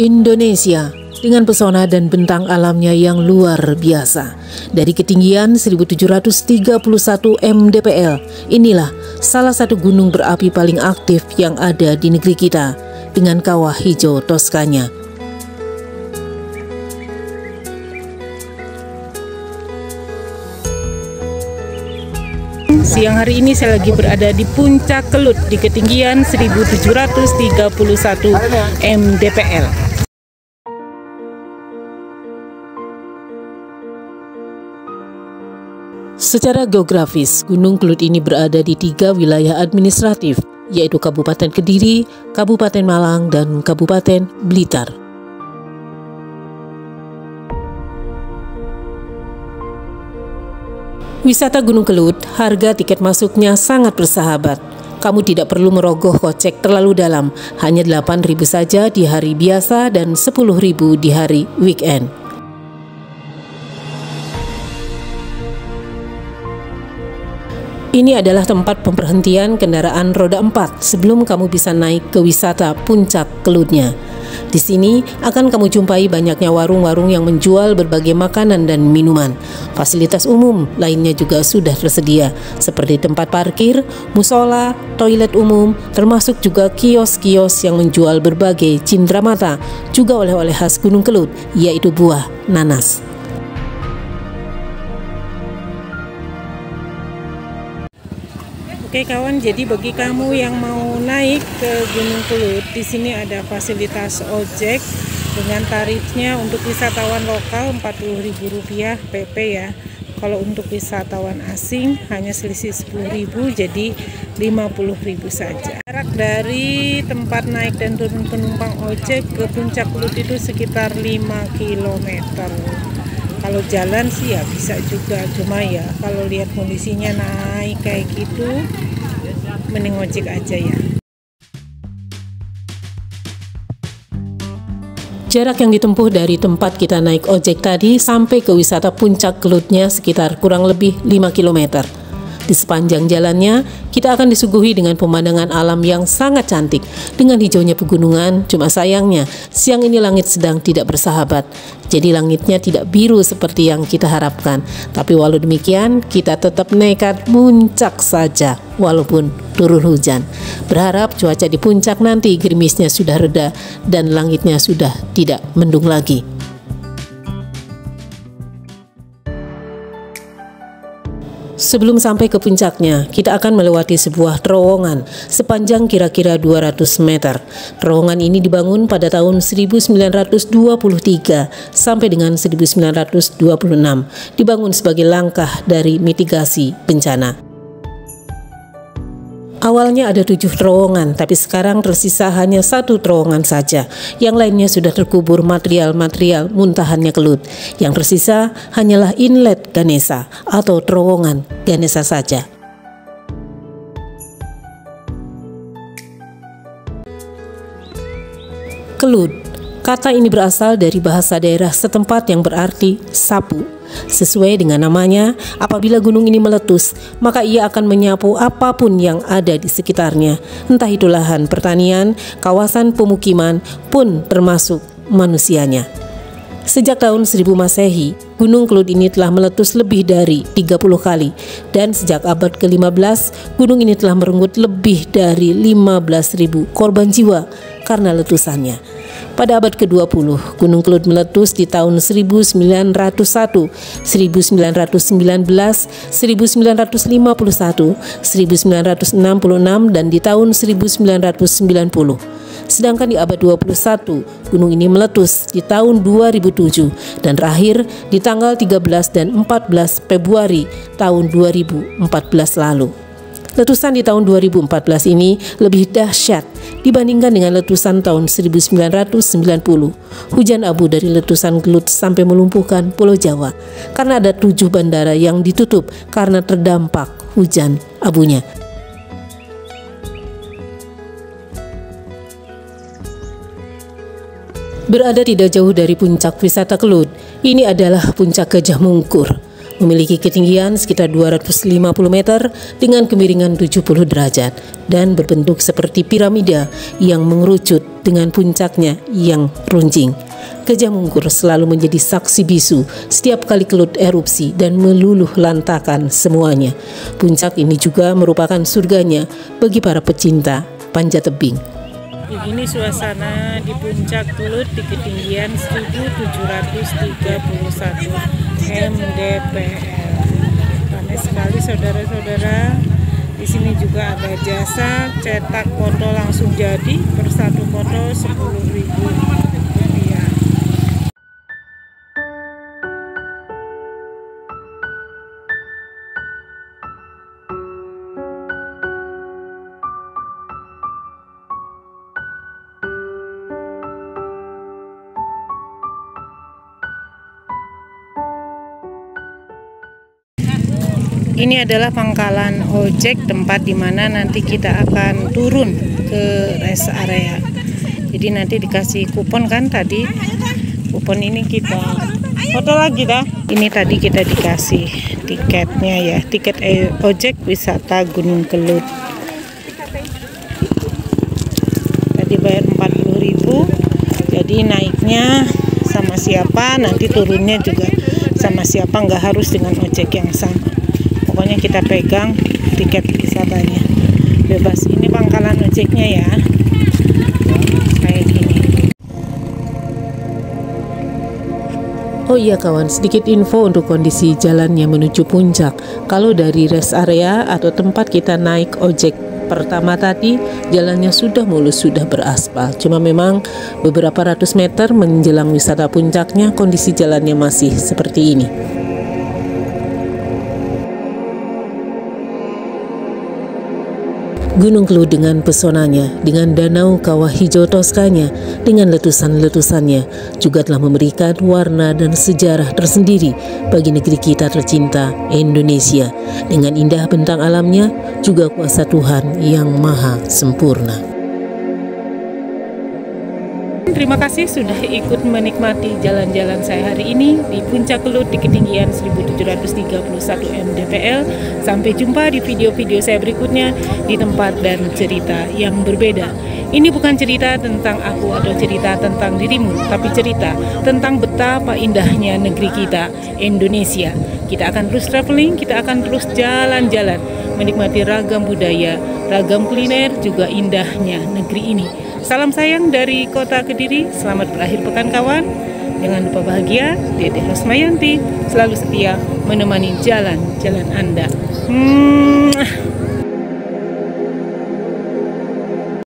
Indonesia dengan pesona dan bentang alamnya yang luar biasa. Dari ketinggian 1731 mdpl, inilah salah satu gunung berapi paling aktif yang ada di negeri kita, dengan kawah hijau Toskanya. Siang hari ini saya lagi berada di puncak Kelut di ketinggian 1731 mdpl. Secara geografis, Gunung Kelut ini berada di 3 wilayah administratif, yaitu Kabupaten Kediri, Kabupaten Malang, dan Kabupaten Blitar. Wisata Gunung Kelut, harga tiket masuknya sangat bersahabat. Kamu tidak perlu merogoh kocek terlalu dalam, hanya 8.000 saja di hari biasa dan 10.000 di hari weekend. Ini adalah tempat pemberhentian kendaraan roda 4 sebelum kamu bisa naik ke wisata puncak Kelutnya. Di sini akan kamu jumpai banyaknya warung-warung yang menjual berbagai makanan dan minuman. Fasilitas umum lainnya juga sudah tersedia, seperti tempat parkir, musola, toilet umum, termasuk juga kios-kios yang menjual berbagai cindramata, juga oleh-oleh khas Gunung Kelut, yaitu buah nanas. Oke kawan, jadi bagi kamu yang mau naik ke Gunung Kelut, di sini ada fasilitas ojek dengan tarifnya untuk wisatawan lokal Rp40.000 PP ya. Kalau untuk wisatawan asing hanya selisih 10.000, jadi 50.000 saja. Jarak dari tempat naik dan turun penumpang ojek ke puncak Kelut itu sekitar 5 km. Kalau jalan sih ya bisa juga, cuma ya kalau lihat kondisinya naik kayak gitu, mending ojek aja ya. Jarak yang ditempuh dari tempat kita naik ojek tadi sampai ke wisata puncak Kelutnya sekitar kurang lebih 5 km. Di sepanjang jalannya, kita akan disuguhi dengan pemandangan alam yang sangat cantik dengan hijaunya pegunungan. Cuma sayangnya, siang ini langit sedang tidak bersahabat. Jadi langitnya tidak biru seperti yang kita harapkan. Tapi walau demikian, kita tetap nekat muncak saja walaupun turun hujan. Berharap cuaca di puncak nanti gerimisnya sudah reda dan langitnya sudah tidak mendung lagi. Sebelum sampai ke puncaknya, kita akan melewati sebuah terowongan sepanjang kira-kira 200 meter. Terowongan ini dibangun pada tahun 1923 sampai dengan 1926. Dibangun sebagai langkah dari mitigasi bencana. Awalnya ada 7 terowongan, tapi sekarang tersisa hanya 1 terowongan saja. Yang lainnya sudah terkubur material-material muntahannya Kelut. Yang tersisa hanyalah inlet Ganesa atau terowongan Ganesa saja. Kelut, kata ini berasal dari bahasa daerah setempat yang berarti sapu. Sesuai dengan namanya, apabila gunung ini meletus, maka ia akan menyapu apapun yang ada di sekitarnya, entah itu lahan pertanian, kawasan pemukiman, pun termasuk manusianya. Sejak tahun 1000 Masehi, Gunung Kelut ini telah meletus lebih dari 30 kali, dan sejak abad ke-15, gunung ini telah merenggut lebih dari 15.000 korban jiwa karena letusannya. Pada abad ke-20, Gunung Kelut meletus di tahun 1901, 1919, 1951, 1966, dan di tahun 1990. Sedangkan di abad 21, gunung ini meletus di tahun 2007 dan terakhir di tanggal 13 dan 14 Februari tahun 2014 lalu. Letusan di tahun 2014 ini lebih dahsyat dibandingkan dengan letusan tahun 1990. Hujan abu dari letusan Kelut sampai melumpuhkan Pulau Jawa karena ada 7 bandara yang ditutup karena terdampak hujan abunya. Berada tidak jauh dari puncak wisata Kelut, ini adalah puncak Gajah Mungkur. memiliki ketinggian sekitar 250 meter dengan kemiringan 70 derajat dan berbentuk seperti piramida yang mengerucut dengan puncaknya yang runcing. Gajah Mungkur selalu menjadi saksi bisu setiap kali Kelut erupsi dan meluluh lantakan semuanya. Puncak ini juga merupakan surganya bagi para pecinta panjat tebing. Begini suasana di puncak Kelut di ketinggian 1731 mdpl. Panas sekali saudara-saudara. Di sini juga ada jasa cetak foto langsung jadi, per satu foto 10.000 rupiah. Ini adalah pangkalan ojek, tempat di mana nanti kita akan turun ke rest area. Jadi nanti dikasih kupon kan tadi. Kupon ini kita foto lagi dah. Ini tadi kita dikasih tiketnya ya, tiket ojek wisata Gunung Kelut. Tadi bayar 40.000. Jadi naiknya sama siapa, nanti turunnya juga sama siapa, nggak harus dengan ojek yang sama. Pokoknya kita pegang tiket wisatanya bebas. Ini pangkalan ojeknya ya, kayak gini. Oh iya kawan, sedikit info untuk kondisi jalannya menuju puncak. Kalau dari rest area atau tempat kita naik ojek pertama tadi, jalannya sudah mulus, sudah beraspal. Cuma memang beberapa ratus meter menjelang wisata puncaknya, kondisi jalannya masih seperti ini. Gunung Kelut dengan pesonanya, dengan danau kawah hijau toskanya, dengan letusan-letusannya, juga telah memberikan warna dan sejarah tersendiri bagi negeri kita tercinta, Indonesia. Dengan indah bentang alamnya, juga kuasa Tuhan yang maha sempurna. Terima kasih sudah ikut menikmati jalan-jalan saya hari ini di puncak Kelut di ketinggian 1731 mdpl. Sampai jumpa di video-video saya berikutnya di tempat dan cerita yang berbeda. Ini bukan cerita tentang aku atau cerita tentang dirimu, tapi cerita tentang betapa indahnya negeri kita, Indonesia. Kita akan terus traveling, kita akan terus jalan-jalan, menikmati ragam budaya, ragam kuliner, juga indahnya negeri ini. Salam sayang dari kota Kediri, selamat berakhir pekan kawan. Jangan lupa bahagia, Dede Rosmayanti selalu setia menemani jalan-jalan Anda.